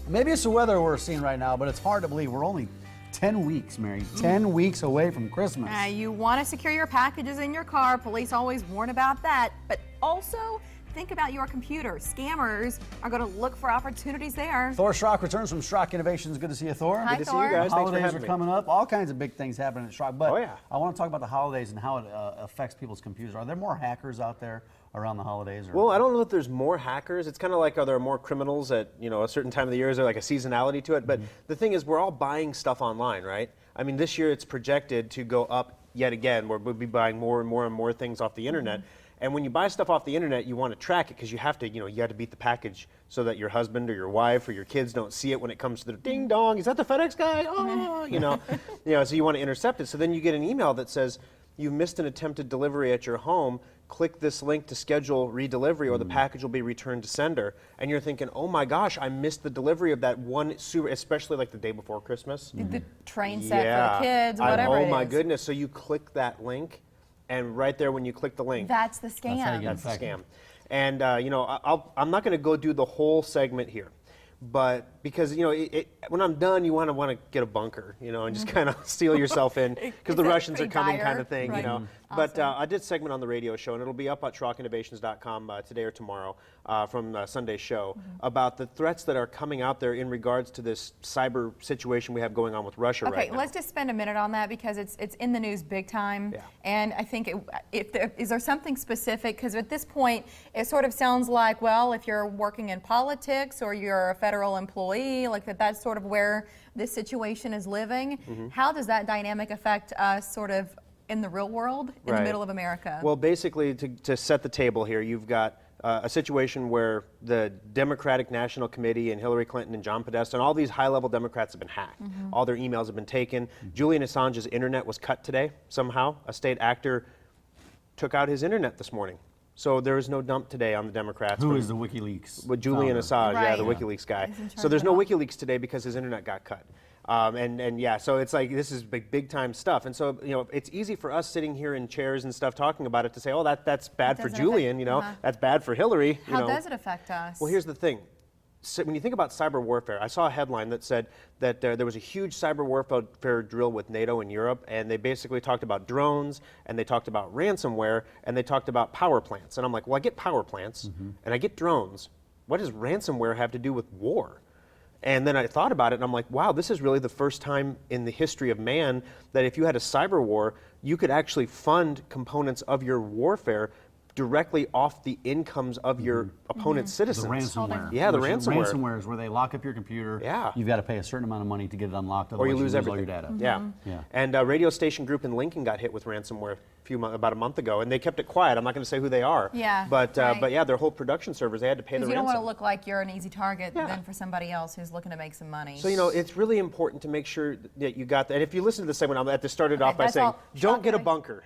Maybe it's the weather we're seeing right now, but it's hard to believe we're only 10 weeks, Mary. 10 weeks away from Christmas. You want to secure your packages in your car. Police always warn about that. But also, think about your computer. Scammers are going to look for opportunities there. Thor Schrock returns from Schrock Innovations. Good to see you, Thor. Hi, Good to Thor. see you guys. Thanks for Holidays having are me. coming up. All kinds of big things happening at Schrock. But Oh, yeah. I want to talk about the holidays and how it affects people's computers. Are there more hackers out there around the holidays? Or? Well, I don't know if there's more hackers. It's kind of like, are there more criminals at a certain time of the year? Is there like a seasonality to it? But the thing is, we're all buying stuff online, right? I mean, this year it's projected to go up yet again. We'll be buying more and more and more things off the internet. And when you buy stuff off the internet, you want to track it because you have to, you have to beat the package so that your husband or your wife or your kids don't see it when it comes to the ding dong. Is that the FedEx guy? Oh, so you want to intercept it. So then you get an email that says, you missed an attempted delivery at your home. Click this link to schedule redelivery or the package will be returned to sender. And you're thinking, oh my gosh, I missed the delivery of that one, especially like the day before Christmas. The train set for the kids, whatever it is. Oh my goodness. So you click that link, and right there when you click the link. That's the scam. That's the scam. And, I'm not going to go do the whole segment here. But because, when I'm done, you want to get a bunker, and just kind of seal yourself in because the Russians are coming kind of thing, right. But I did a segment on the radio show, and it'll be up at SchrockInnovations.com today or tomorrow from Sunday's show about the threats that are coming out there in regards to this cyber situation we have going on with Russia right now. Okay, let's just spend a minute on that because it's in the news big time. Yeah. And I think, is there something specific? Because at this point, it sort of sounds like, well, if you're working in politics or you're a federal employee, like that's sort of where this situation is living. How does that dynamic affect us sort of in the real world, in the middle of America? Well, basically, to set the table here, you've got a situation where the Democratic National Committee and Hillary Clinton and John Podesta and all these high-level Democrats have been hacked. All their emails have been taken. Julian Assange's internet was cut today somehow. A state actor took out his internet this morning. So there is no dump today on the Democrats. Who is the WikiLeaks? With Julian Assange, Right. the WikiLeaks guy. He's in charge So there's of no all. WikiLeaks today because his internet got cut. So it's like this is big time stuff. And so it's easy for us sitting here in chairs and stuff talking about it to say, oh, that's bad for doesn't Julian, that's bad for Hillary. How does it affect us? Well, here's the thing. So when you think about cyber warfare, I saw a headline that said that there was a huge cyber warfare drill with NATO in Europe, and they basically talked about drones, and they talked about ransomware, and they talked about power plants. And I'm like, well, I get power plants, and I get drones. What does ransomware have to do with war? And then I thought about it, and I'm like, wow, this is really the first time in the history of man that if you had a cyber war, you could actually fund components of your warfare directly off the incomes of your opponent's citizens. The ransomware. Yeah, the Which is- ransomware. Ransomware is where they lock up your computer. Yeah. You've got to pay a certain amount of money to get it unlocked, Or you otherwise lose all everything. your data. Yeah. Yeah. And a radio station group in Lincoln got hit with ransomware about a month ago, and they kept it quiet. I'm not going to say who they are. Yeah, But right. but yeah, their whole production servers, they had to pay the Because you don't ransom. want to look like you're an easy target Yeah. then for somebody else who's looking to make some money. So it's really important to make sure that you got that. And if you listen to the segment, I'm at to start it Okay, off by that's saying, all. don't Schrock get a Innov- bunker.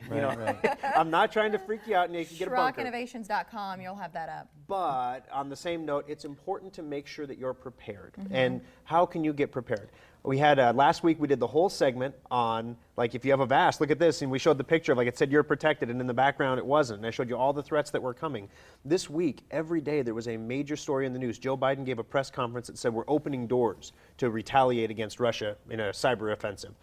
I'm not trying to freak you out, and you can get a bunker. SchrockInnovations.com, you'll have that up. But on the same note, it's important to make sure that you're prepared. And how can you get prepared? We had last week we did the whole segment on like if you have a VAST, look at this, and we showed the picture of like it said you're protected, and in the background it wasn't. And I showed you all the threats that were coming. This week, every day there was a major story in the news. Joe Biden gave a press conference that said we're opening doors to retaliate against Russia in a cyber offensive.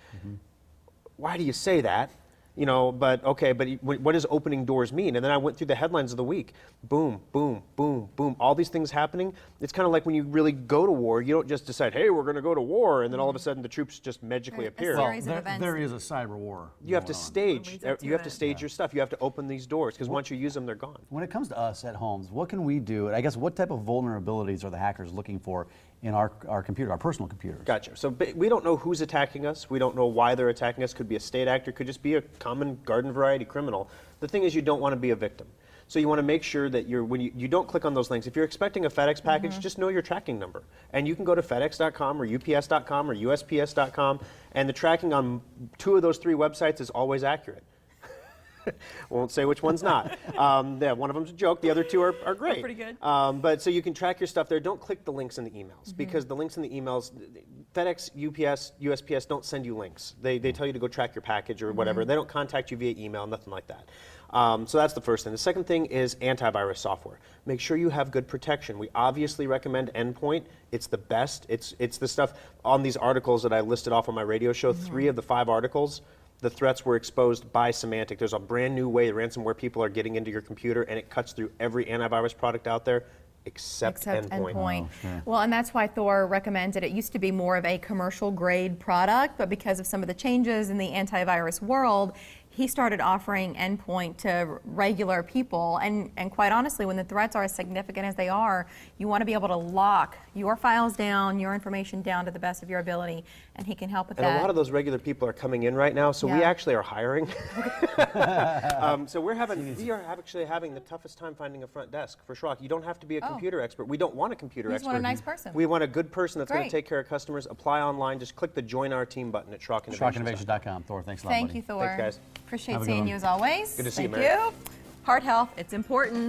Why do you say that? But okay, but what does opening doors mean? And then I went through the headlines of the week. Boom, boom, boom, boom. All these things happening. It's kind of like when you really go to war, you don't just decide, hey, we're going to go to war, and then all of a sudden the troops just magically appear. Well, Series of events. there is a cyber war. You have to going on. stage. leads up to You have it. to stage your stuff. You have to open these doors because once you use them, they're gone. When it comes to us at homes, what can we do? And I guess what type of vulnerabilities are the hackers looking for in our computer, our personal computers? Gotcha. So we don't know who's attacking us. We don't know why they're attacking us. Could be a state actor. Could just be a common garden variety criminal. The thing is, you don't want to be a victim. So you want to make sure that when you don't click on those links. If you're expecting a FedEx package, just know your tracking number. And you can go to FedEx.com or UPS.com or USPS.com, and the tracking on 2 of those 3 websites is always accurate. Won't say which one's not. One of them's a joke. The other 2 are great. Pretty good. But so you can track your stuff there. Don't click the links in the emails because the links in the emails, FedEx, UPS, USPS don't send you links. They tell you to go track your package or whatever. They don't contact you via email, nothing like that. So that's the first thing. The second thing is antivirus software. Make sure you have good protection. We obviously recommend Endpoint. It's the best. It's the stuff on these articles that I listed off on my radio show. 3 of the 5 articles, the threats were exposed by Symantec. There's a brand new way the ransomware people are getting into your computer, and it cuts through every antivirus product out there except Endpoint. Oh, sure. Well, and that's why Thor recommends it. It used to be more of a commercial grade product, but because of some of the changes in the antivirus world, he started offering Endpoint to regular people. And quite honestly, when the threats are as significant as they are, you want to be able to lock your files down, your information down to the best of your ability, and he can help with that. And a lot of those regular people are coming in right now, so we Yeah. actually are hiring. So we are actually having the toughest time finding a front desk for Schrock. You don't have to be a computer expert. We don't want a computer We just expert. want a nice person. We want a good person that's going Great. to take care of customers. Apply online. Just click the Join Our Team button at Schrock Innovations. SchrockInnovations.com. Thor, thanks a lot, Thank buddy. you, Thor. Thanks, guys. Appreciate Have a good seeing one. you as always. Good to see you, Thank Mary. you. Heart health, it's important.